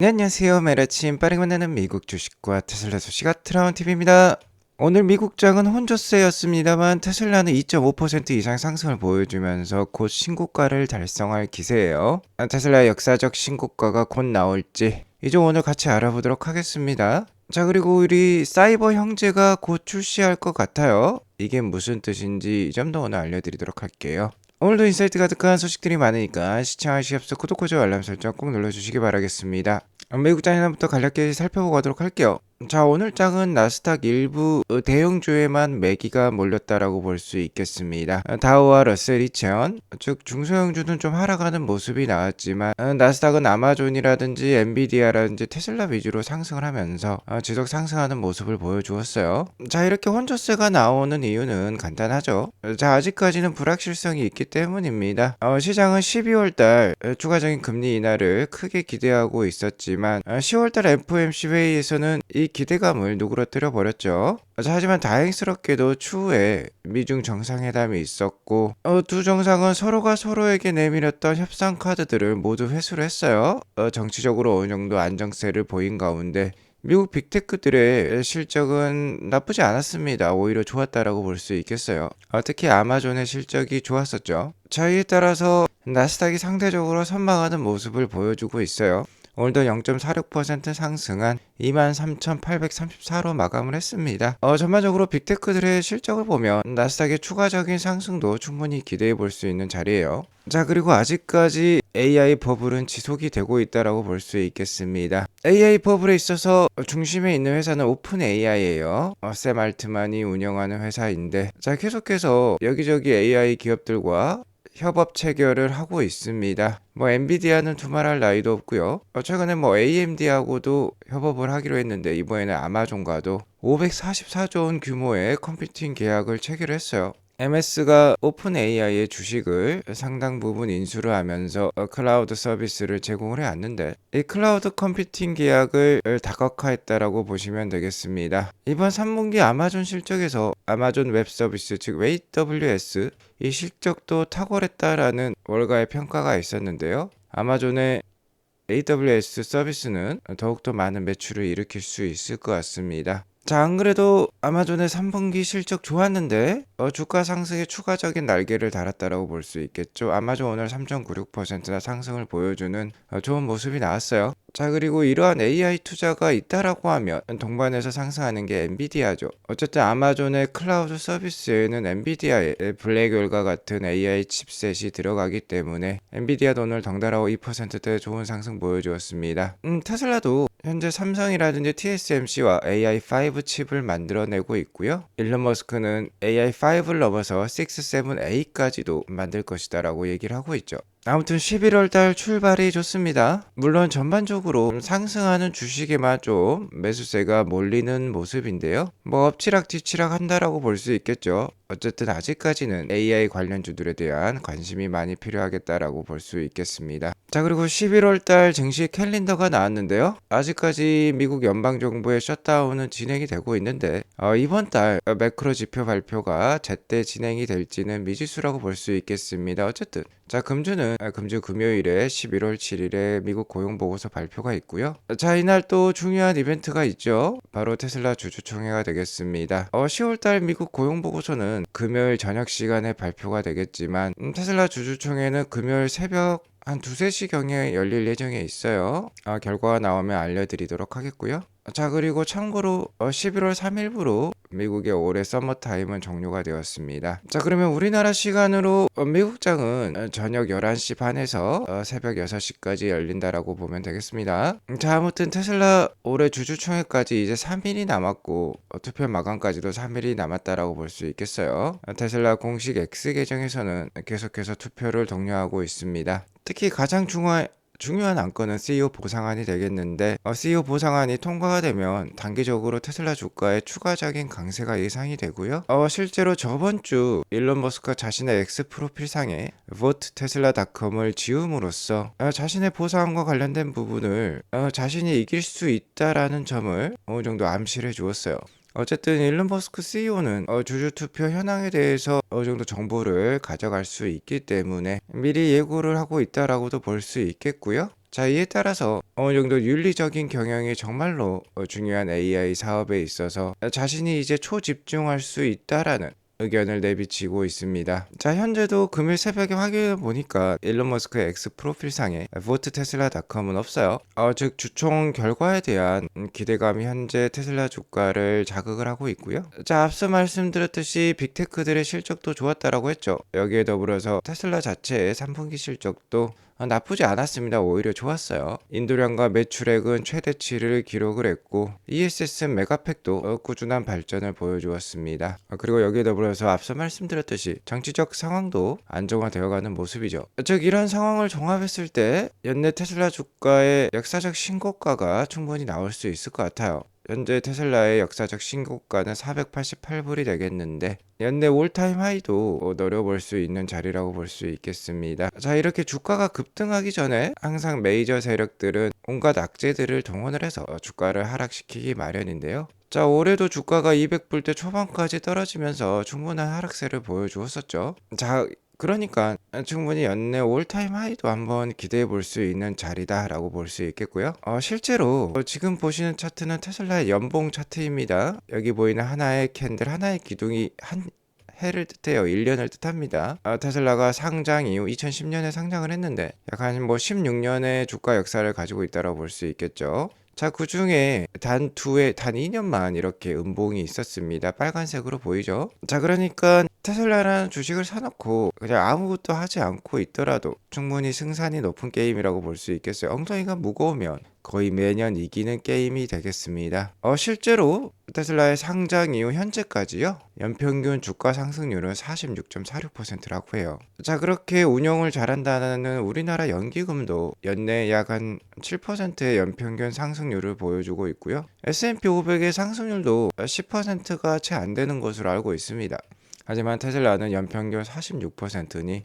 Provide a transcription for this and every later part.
네, 안녕하세요. 매일 아침 빠르게 만나는 미국 주식과 테슬라 소식가 트라운TV입니다. 오늘 미국장은 혼조세였습니다만 테슬라는 2.5% 이상 상승을 보여주면서 곧 신고가를 달성할 기세예요. 테슬라 역사적 신고가가 곧 나올지 이제 오늘 같이 알아보도록 하겠습니다. 자, 그리고 우리 사이버 형제가 곧 출시할 것 같아요. 이게 무슨 뜻인지 이 점도 오늘 알려드리도록 할게요. 오늘도 인사이트 가득한 소식들이 많으니까 시청하시기 앞서 구독과 좋아요 알람 설정 꼭 눌러주시기 바라겠습니다. 미국 장이나부터 간략히 살펴보고 가도록 할게요. 자, 오늘 장은 나스닥 일부 대형주에만 매기가 몰렸다라고 볼 수 있겠습니다. 다우와 러셀 2000, 즉 중소형주는 좀 하락하는 모습이 나왔지만 나스닥은 아마존이라든지 엔비디아라든지 테슬라 위주로 상승을 하면서 지속 상승하는 모습을 보여주었어요. 자, 이렇게 혼조세가 나오는 이유는 간단하죠. 자, 아직까지는 불확실성이 있기 때문입니다. 시장은 12월달 추가적인 금리 인하를 크게 기대하고 있었지만 10월달 FOMC 회의에서는 이 기대감을 누그러뜨려 버렸죠. 자, 하지만 다행스럽게도 추후에 미중 정상회담이 있었고 두 정상은 서로가 서로에게 내밀었던 협상 카드들을 모두 회수를 했어요. 정치적으로 어느 정도 안정세를 보인 가운데 미국 빅테크들의 실적은 나쁘지 않았습니다. 오히려 좋았다라고 볼 수 있겠어요. 특히 아마존의 실적이 좋았었죠. 자, 이에 따라서 나스닥이 상대적으로 선방하는 모습을 보여주고 있어요. 오늘도 0.46% 상승한 23,834로 마감을 했습니다. 전반적으로 빅테크들의 실적을 보면 나스닥의 추가적인 상승도 충분히 기대해 볼 수 있는 자리예요. 자, 그리고 아직까지 AI 버블은 지속이 되고 있다라고 볼 수 있겠습니다. AI 버블에 있어서 중심에 있는 회사는 오픈 AI예요. 샘 알트만이 운영하는 회사인데, 자, 계속해서 여기저기 AI 기업들과 협업 체결을 하고 있습니다. 엔비디아는 두말할 나위도 없고요. 최근에 AMD하고도 협업을 하기로 했는데 이번에는 아마존과도 544조 원 규모의 컴퓨팅 계약을 체결했어요. MS가 오픈 AI의 주식을 상당 부분 인수를 하면서 클라우드 서비스를 제공을 해왔는데 이 클라우드 컴퓨팅 계약을 다각화했다라고 보시면 되겠습니다. 이번 3분기 아마존 실적에서 아마존 웹 서비스 즉 AWS 이 실적도 탁월했다라는 월가의 평가가 있었는데요. 아마존의 AWS 서비스는 더욱더 많은 매출을 일으킬 수 있을 것 같습니다. 자, 안 그래도 아마존의 3분기 실적 좋았는데 주가 상승에 추가적인 날개를 달았다라고 볼 수 있겠죠. 아마존 오늘 3.96%나 상승을 보여주는 좋은 모습이 나왔어요. 자, 그리고 이러한 AI 투자가 있다라고 하면 동반해서 상승하는 게 엔비디아죠. 어쨌든 아마존의 클라우드 서비스에는 엔비디아의 블랙웰과 같은 AI 칩셋이 들어가기 때문에 엔비디아도 오늘 덩달아 2%대 좋은 상승 보여주었습니다. 테슬라도 현재 삼성이라든지 TSMC와 AI5 칩을 만들어내고 있고요. 일론 머스크는 AI5를 넘어서 6, 7, 8까지도 만들 것이다 라고 얘기를 하고 있죠. 아무튼 11월 달 출발이 좋습니다. 물론 전반적으로 상승하는 주식에만 좀 매수세가 몰리는 모습인데요. 엎치락뒤치락 한다라고 볼 수 있겠죠. 어쨌든 아직까지는 AI 관련주들에 대한 관심이 많이 필요하겠다라고 볼 수 있겠습니다. 자, 그리고 11월 달 증시 캘린더가 나왔는데요. 아직까지 미국 연방정부의 셧다운은 진행이 되고 있는데 이번 달 매크로 지표 발표가 제때 진행이 될지는 미지수라고 볼 수 있겠습니다. 어쨌든 자, 금주는 금주 금요일에 11월 7일에 미국 고용보고서 발표가 있고요. 자, 이날 또 중요한 이벤트가 있죠. 바로 테슬라 주주총회가 되겠습니다. 10월달 미국 고용보고서는 금요일 저녁 시간에 발표가 되겠지만 테슬라 주주총회는 금요일 새벽 한 2, 3시경에 열릴 예정에 있어요. 결과가 나오면 알려드리도록 하겠고요. 자, 그리고 참고로 11월 3일부로 미국의 올해 서머타임은 종료가 되었습니다. 자, 그러면 우리나라 시간으로 미국장은 저녁 11시 반에서 새벽 6시까지 열린다라고 보면 되겠습니다. 자, 아무튼 테슬라 올해 주주총회까지 이제 3일이 남았고 투표 마감까지도 3일이 남았다라고 볼 수 있겠어요. 테슬라 공식 X 계정에서는 계속해서 투표를 독려하고 있습니다. 특히 가장 중요한 안건은 CEO 보상안이 되겠는데 CEO 보상안이 통과가 되면 단기적으로 테슬라 주가에 추가적인 강세가 예상이 되고요. 실제로 저번 주 일론 머스크가 자신의 X 프로필상에 vote.tesla.com을 지움으로써 자신의 보상안과 관련된 부분을 자신이 이길 수 있다라는 점을 어느 정도 암시를 해 주었어요. 어쨌든 일론 머스크 CEO는 주주 투표 현황에 대해서 어느 정도 정보를 가져갈 수 있기 때문에 미리 예고를 하고 있다라고도 볼 수 있겠고요. 자, 이에 따라서 어느 정도 윤리적인 경영이 정말로 중요한 AI 사업에 있어서 자신이 이제 초집중할 수 있다라는 의견을 내비치고 있습니다. 자, 현재도 금일 새벽에 확인해 보니까 일론 머스크의 X 프로필상에 vote tesla.com은 없어요. 즉 주총 결과에 대한 기대감이 현재 테슬라 주가를 자극을 하고 있고요. 자, 앞서 말씀드렸듯이 빅테크들의 실적도 좋았다라고 했죠. 여기에 더불어서 테슬라 자체의 3분기 실적도 나쁘지 않았습니다. 오히려 좋았어요. 인도량과 매출액은 최대치를 기록을 했고 ESS 메가팩도 꾸준한 발전을 보여주었습니다. 그리고 여기에 더불어서 앞서 말씀드렸듯이 정치적 상황도 안정화되어가는 모습이죠. 즉 이런 상황을 종합했을 때 연내 테슬라 주가의 역사적 신고가가 충분히 나올 수 있을 것 같아요. 현재 테슬라의 역사적 신고가는 488불이 되겠는데 연내 올타임 하이도 노려볼 수 있는 자리라고 볼 수 있겠습니다. 자, 이렇게 주가가 급등하기 전에 항상 메이저 세력들은 온갖 악재들을 동원을 해서 주가를 하락시키기 마련인데요. 자, 올해도 주가가 200불대 초반까지 떨어지면서 충분한 하락세를 보여주었었죠. 자, 그러니까 충분히 연내 올타임 하이도 한번 기대해 볼 수 있는 자리다라고 볼 수 있겠고요. 실제로 지금 보시는 차트는 테슬라의 연봉 차트입니다. 여기 보이는 하나의 캔들, 하나의 기둥이 한 해를 뜻해요. 1년을 뜻합니다. 테슬라가 상장 이후 2010년에 상장을 했는데 약 한 16년의 주가 역사를 가지고 있다고 볼 수 있겠죠. 자, 그 중에 단 2년만 이렇게 음봉이 있었습니다. 빨간색으로 보이죠? 자, 그러니까 테슬라라는 주식을 사놓고 그냥 아무것도 하지 않고 있더라도 충분히 승산이 높은 게임이라고 볼 수 있겠어요. 엉덩이가 무거우면 거의 매년 이기는 게임이 되겠습니다. 실제로 테슬라의 상장 이후 현재까지요, 연평균 주가 상승률은 46.46%라고 해요. 자, 그렇게 운용을 잘한다는 우리나라 연기금도 연내 약 한 7%의 연평균 상승률을 보여주고 있고요. S&P 500의 상승률도 10%가 채 안 되는 것으로 알고 있습니다. 하지만 테슬라는 연평균 46%니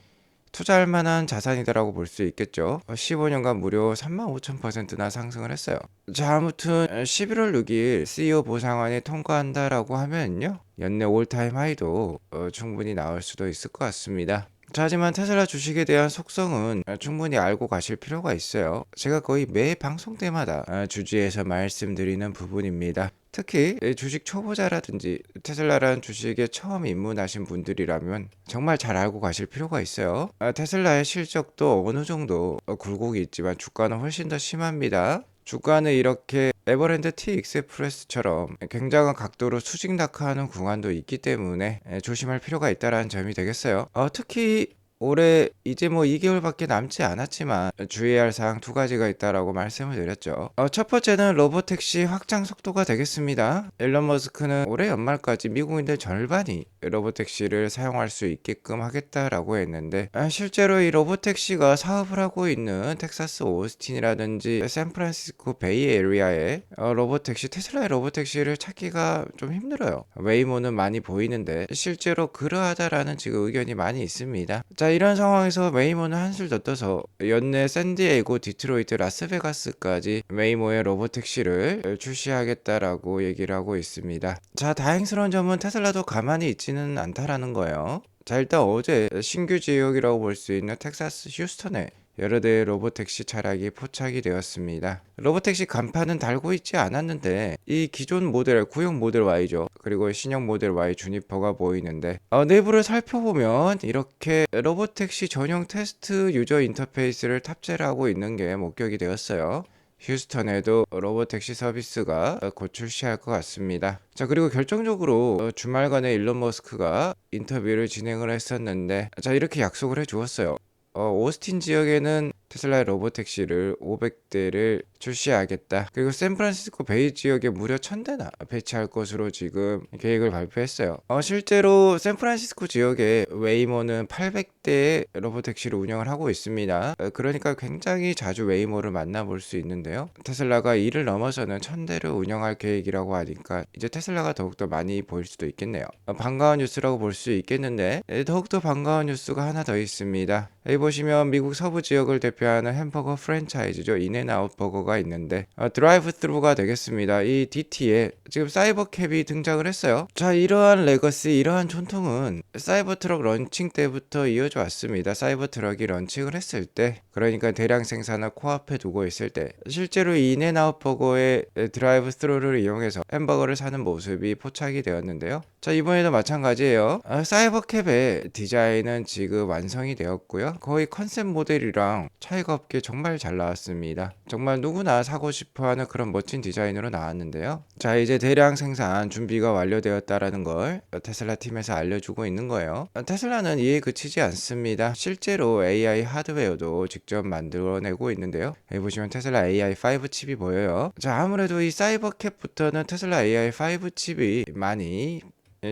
투자할 만한 자산이다라고 볼 수 있겠죠. 15년간 무려 35,000%나 상승을 했어요. 자, 아무튼 11월 6일 CEO 보상안이 통과한다라고 하면요, 연내 올타임 하이도 충분히 나올 수도 있을 것 같습니다. 자, 하지만 테슬라 주식에 대한 속성은 충분히 알고 가실 필요가 있어요. 제가 거의 매 방송 때마다 주지에서 말씀드리는 부분입니다. 특히 주식 초보자라든지 테슬라라는 주식에 처음 입문하신 분들이라면 정말 잘 알고 가실 필요가 있어요. 테슬라의 실적도 어느 정도 굴곡이 있지만 주가는 훨씬 더 심합니다. 주가는 이렇게 에버랜드 T 익스프레스처럼 굉장한 각도로 수직 낙하하는 구간도 있기 때문에 조심할 필요가 있다는 점이 되겠어요. 특히 올해 이제 2개월밖에 남지 않았지만 주의할 사항 2가지가 있다라고 말씀을 드렸죠. 첫 번째는 로보택시 확장 속도가 되겠습니다. 일론 머스크는 올해 연말까지 미국인들 절반이 로보택시를 사용할 수 있게끔 하겠다라고 했는데 실제로 이 로보택시가 사업을 하고 있는 텍사스 오스틴이라든지 샌프란시스코 베이에리아에 로보택시, 테슬라의 로보택시를 찾기가 좀 힘들어요. 웨이모는 많이 보이는데 실제로 그러하다라는 지금 의견이 많이 있습니다. 자, 이런 상황에서 웨이모는 한술 더 떠서 연내 샌디에이고, 디트로이트, 라스베가스까지 웨이모의 로보택시를 출시하겠다라고 얘기를 하고 있습니다. 자, 다행스러운 점은 테슬라도 가만히 있지는 않다라는 거예요. 자, 일단 어제 신규 지역이라고 볼 수 있는 텍사스 휴스턴에 여러 대의 로보택시 차량이 포착이 되었습니다. 로보택시 간판은 달고 있지 않았는데 이 기존 모델, 구형 모델 Y죠. 그리고 신형 모델 Y 주니퍼가 보이는데 내부를 살펴보면 이렇게 로보택시 전용 테스트 유저 인터페이스를 탑재를 하고 있는 게 목격이 되었어요. 휴스턴에도 로보택시 서비스가 곧 출시할 것 같습니다. 자, 그리고 결정적으로 주말간에 일론 머스크가 인터뷰를 진행을 했었는데 자, 이렇게 약속을 해 주었어요. 오스틴 지역에는 테슬라의 로보택시를 500대를 출시하겠다. 그리고 샌프란시스코 베이 지역에 무려 1000대나 배치할 것으로 지금 계획을 발표했어요. 실제로 샌프란시스코 지역에 웨이모는 800대의 로보택시를 운영을 하고 있습니다. 그러니까 굉장히 자주 웨이모를 만나볼 수 있는데요. 테슬라가 이를 넘어서는 1000대를 운영할 계획이라고 하니까 이제 테슬라가 더욱더 많이 보일 수도 있겠네요. 반가운 뉴스라고 볼 수 있겠는데 더욱더 반가운 뉴스가 하나 더 있습니다. 여기 보시면 미국 서부 지역을 대표 대표하는 햄버거 프랜차이즈죠. 인앤아웃 버거가 있는데 드라이브 스루가 되겠습니다. 이 DT에 지금 사이버캡이 등장을 했어요. 자, 이러한 레거시, 이러한 전통은 사이버트럭 런칭 때부터 이어져 왔습니다. 사이버트럭이 런칭을 했을 때, 그러니까 대량 생산을 코앞에 두고 있을 때 실제로 인앤아웃 버거의 드라이브 스루를 이용해서 햄버거를 사는 모습이 포착이 되었는데요. 자, 이번에도 마찬가지예요. 사이버캡의 디자인은 지금 완성이 되었고요. 거의 컨셉 모델이랑 차이가 없게 정말 잘 나왔습니다. 정말 누구나 사고 싶어하는 그런 멋진 디자인으로 나왔는데요. 자, 이제 대량 생산 준비가 완료되었다라는 걸 테슬라 팀에서 알려주고 있는 거예요. 테슬라는 이에 그치지 않습니다. 실제로 AI 하드웨어도 직접 만들어내고 있는데요. 여기 보시면 테슬라 AI5 칩이 보여요. 자, 아무래도 이 사이버캡부터는 테슬라 AI5 칩이 많이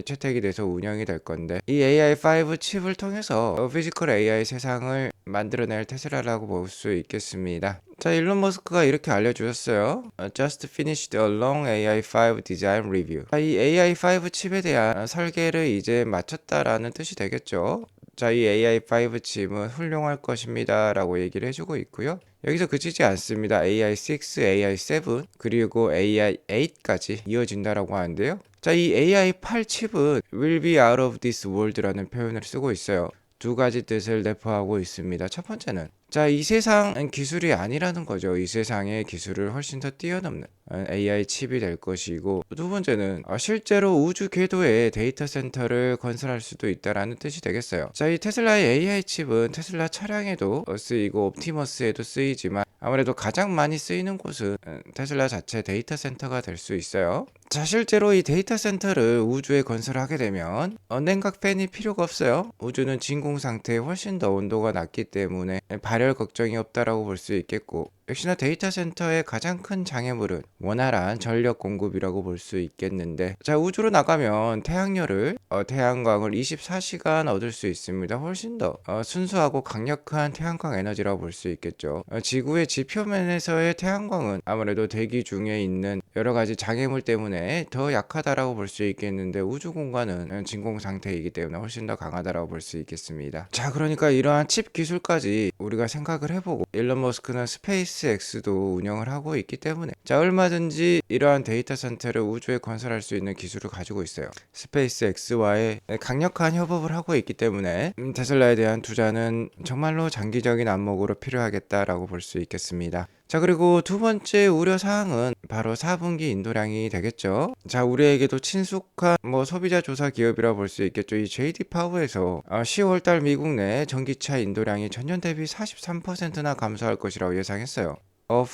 채택이 돼서 운영이 될 건데, 이 AI5 칩을 통해서 피지컬 AI 세상을 만들어낼 테슬라라고 볼 수 있겠습니다. 자, 일론 머스크가 이렇게 알려주셨어요. Just finished a long AI5 design review. 이 AI5 칩에 대한 설계를 이제 마쳤다라는 뜻이 되겠죠. 자, 이 AI5 칩은 훌륭할 것입니다 라고 얘기를 해주고 있고요. 여기서 그치지 않습니다. AI6, AI7, 그리고 AI8까지 이어진다라고 하는데요. 자, 이 AI8 칩은 will be out of this world라는 표현을 쓰고 있어요. 두 가지 뜻을 내포하고 있습니다. 첫 번째는, 자, 이 세상 기술이 아니라는 거죠. 이 세상의 기술을 훨씬 더 뛰어넘는 AI 칩이 될 것이고, 두 번째는 실제로 우주 궤도에 데이터 센터를 건설할 수도 있다라는 뜻이 되겠어요. 자, 이 테슬라의 AI 칩은 테슬라 차량에도 쓰이고 옵티머스에도 쓰이지만 아무래도 가장 많이 쓰이는 곳은 테슬라 자체 데이터 센터가 될 수 있어요. 자, 실제로 이 데이터 센터를 우주에 건설하게 되면 냉각 팬이 필요가 없어요. 우주는 진공 상태에 훨씬 더 온도가 낮기 때문에 발열 걱정이 없다라고 볼 수 있겠고, 역시나 데이터 센터의 가장 큰 장애물은 원활한 전력 공급이라고 볼 수 있겠는데, 자, 우주로 나가면 태양열을 태양광을 24시간 얻을 수 있습니다. 훨씬 더 순수하고 강력한 태양광 에너지라고 볼 수 있겠죠. 지구의 지표면에서의 태양광은 아무래도 대기 중에 있는 여러 가지 장애물 때문에 더 약하다라고 볼 수 있겠는데, 우주 공간은 진공 상태이기 때문에 훨씬 더 강하다라고 볼 수 있겠습니다. 자, 그러니까 이러한 칩 기술까지 우리가 생각을 해보고, 일론 머스크는 스페이스X도 운영을 하고 있기 때문에, 자, 얼마든지 이러한 데이터 센터를 우주에 건설할 수 있는 기술을 가지고 있어요. 스페이스X와의 강력한 협업을 하고 있기 때문에 테슬라에 대한 투자는 정말로 장기적인 안목으로 필요하겠다라고 볼 수 있겠습니다. 자, 그리고 두 번째 우려 사항은 바로 4분기 인도량이 되겠죠. 자, 우리에게도 친숙한 소비자 조사 기업이라 볼 수 있겠죠. 이 JD 파워에서 10월달 미국 내 전기차 인도량이 전년 대비 43%나 감소할 것이라고 예상했어요.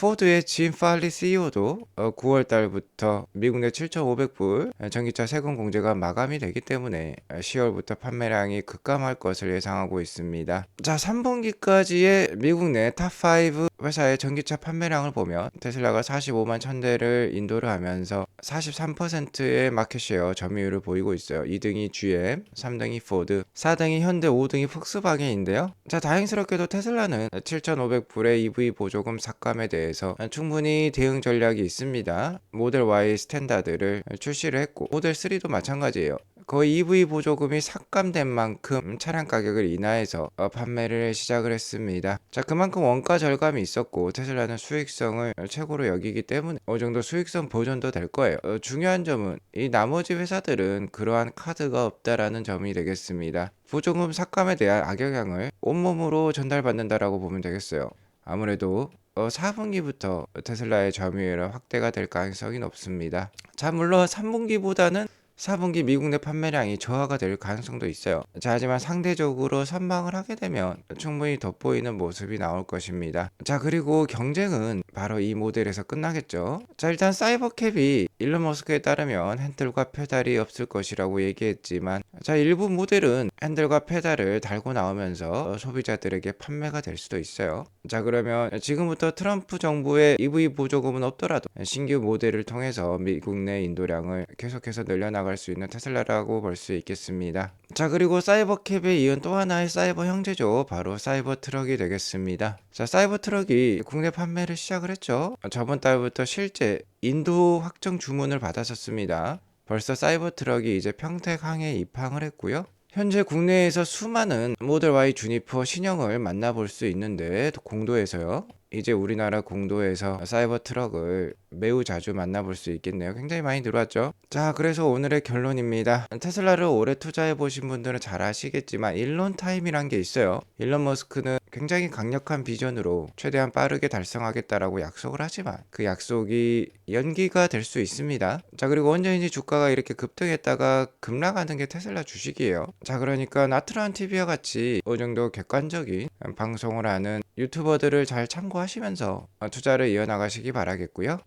포드의 짐 팔리 CEO도 9월 달부터 미국 내 7,500불 전기차 세금 공제가 마감이 되기 때문에 10월부터 판매량이 급감할 것을 예상하고 있습니다. 자, 3분기까지의 미국 내 탑5 회사의 전기차 판매량을 보면 테슬라가 45만 1000대를 인도를 하면서 43%의 마켓쉐어 점유율을 보이고 있어요. 2등이 GM, 3등이 포드, 4등이 현대, 5등이 폭스바겐인데요. 자, 다행스럽게도 테슬라는 7,500불의 EV 보조금 삭감에 대해서 충분히 대응 전략이 있습니다. 모델 Y 스탠다드를 출시를 했고, 모델 3도 마찬가지예요. 거의 EV 보조금이 삭감된 만큼 차량 가격을 인하해서 판매를 시작을 했습니다. 자, 그만큼 원가 절감이 있었고 테슬라는 수익성을 최고로 여기기 때문에 어느 정도 수익성 보존도 될 거예요. 중요한 점은 이 나머지 회사들은 그러한 카드가 없다라는 점이 되겠습니다. 보조금 삭감에 대한 악영향을 온몸으로 전달받는다라고 보면 되겠어요. 아무래도 4분기부터 테슬라의 점유율은 확대가 될 가능성이 높습니다. 자, 물론 3분기보다는 4분기 미국 내 판매량이 저하가 될 가능성도 있어요. 자, 하지만 상대적으로 선방을 하게 되면 충분히 돋보이는 모습이 나올 것입니다. 자, 그리고 경쟁은 바로 이 모델에서 끝나겠죠. 자, 일단 사이버캡이 일론 머스크에 따르면 핸들과 페달이 없을 것이라고 얘기했지만, 자, 일부 모델은 핸들과 페달을 달고 나오면서 소비자들에게 판매가 될 수도 있어요. 자, 그러면 지금부터 트럼프 정부의 EV 보조금은 없더라도 신규 모델을 통해서 미국 내 인도량을 계속해서 늘려나갈 수 있는 테슬라라고 볼 수 있겠습니다. 자, 그리고 사이버캡에 이은 또 하나의 사이버 형제죠. 바로 사이버 트럭이 되겠습니다. 자, 사이버 트럭이 국내 판매를 시작을 했죠. 저번 달부터 실제 인도 확정 주문을 받았었습니다. 벌써 사이버 트럭이 이제 평택항에 입항을 했고요. 현재 국내에서 수많은 모델 Y 주니퍼 신형을 만나볼 수 있는데 공도에서요. 이제 우리나라 공도에서 사이버 트럭을 매우 자주 만나볼 수 있겠네요. 굉장히 많이 들어왔죠. 자, 그래서 오늘의 결론입니다. 테슬라를 오래 투자해 보신 분들은 잘 아시겠지만 일론 타임이란 게 있어요. 일론 머스크는 굉장히 강력한 비전으로 최대한 빠르게 달성하겠다라고 약속을 하지만 그 약속이 연기가 될 수 있습니다. 자, 그리고 원전인지 주가가 이렇게 급등했다가 급락하는 게 테슬라 주식이에요. 자, 그러니까 나트란 TV와 같이 어느 정도 객관적인 방송을 하는 유튜버들을 잘 참고하시면서 투자를 이어나가시기 바라겠고요.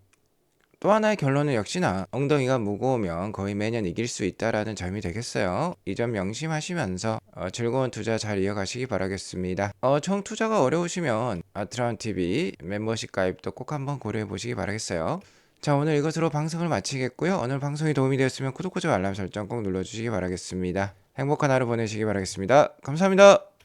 또 하나의 결론은 역시나 엉덩이가 무거우면 거의 매년 이길 수 있다라는 점이 되겠어요. 이 점 명심하시면서 즐거운 투자 잘 이어가시기 바라겠습니다. 총 투자가 어려우시면 아트라운TV 멤버십 가입도 꼭 한번 고려해 보시기 바라겠어요. 자, 오늘 이것으로 방송을 마치겠고요. 오늘 방송이 도움이 되었으면 구독과 좋아요 알람 설정 꼭 눌러주시기 바라겠습니다. 행복한 하루 보내시기 바라겠습니다. 감사합니다.